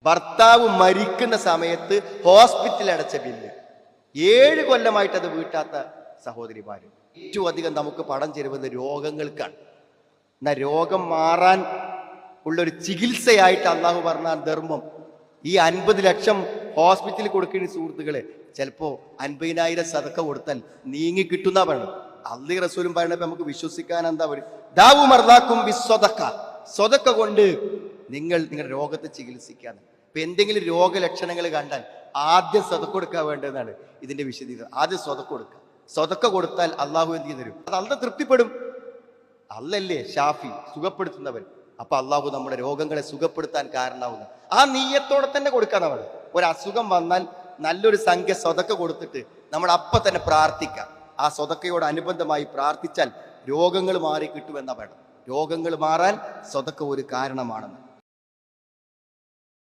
ഭർത്താവ് മരിക്കുന്ന സമയത്ത് ഹോസ്പിറ്റലിൽ അടച്ച ബില്ല് 7 കൊല്ലമായിട്ട് അത് വീട്ടാത്ത സഹോദരിമാര്. ഏറ്റവും അധികം നമുക്ക് പണം ചെലവുന്ന രോഗങ്ങൾക്കാണ്. എന്നാ രോഗം മാറാൻ ഉള്ളൊരു ചികിത്സയായിട്ട് അള്ളാഹു പറഞ്ഞ ധർമ്മം ഈ 50 ലക്ഷം ഹോസ്പിറ്റലിൽ കൊടുക്കുന്ന സുഹൃത്തുക്കളെ, ചിലപ്പോ 50,000 സദക്ക കൊടുത്താൽ നീങ്ങി കിട്ടുന്ന പറയണം. അള്ളി റസൂലും പറയണപ്പോ നമുക്ക് വിശ്വസിക്കാൻ എന്താ പറയുക? ദാവു മർദാക്കും ബിസ്സദഖ, സ്വതക്ക കൊണ്ട് നിങ്ങളുടെ രോഗത്തെ ചികിത്സിക്കാന്ന്. ഇപ്പൊ എന്തെങ്കിലും രോഗലക്ഷണങ്ങൾ കണ്ടാൽ ആദ്യം സ്വതക്ക കൊടുക്കാൻ വേണ്ടതെന്നാണ് ഇതിന്റെ വിശദീകരണം. ആദ്യം സ്വതക്ക കൊടുക്കുക. സ്വതക്ക കൊടുത്താൽ അള്ളാഹു എന്ത് തരും? അത് അള്ള തൃപ്തിപ്പെടും. അല്ലല്ലേ ഷാഫി, സുഖപ്പെടുത്തുന്നവൻ. അപ്പൊ അള്ളാഹു നമ്മുടെ രോഗങ്ങളെ സുഖപ്പെടുത്താൻ കാരണമാവുന്ന ആ നീയത്തോടെ തന്നെ കൊടുക്കാൻ. നമ്മൾ ഒരു അസുഖം വന്നാൽ നല്ലൊരു സംഖ്യ സ്വതക്ക കൊടുത്തിട്ട് നമ്മൾ അപ്പൊ തന്നെ പ്രാർത്ഥിക്കാം. ആ സ്വതക്കയോട് അനുബന്ധമായി പ്രാർത്ഥിച്ചാൽ രോഗങ്ങൾ മാറി കിട്ടുമെന്ന വേണം. രോഗങ്ങൾ മാറാൻ സ്വതക്ക ഒരു കാരണമാണെന്ന്.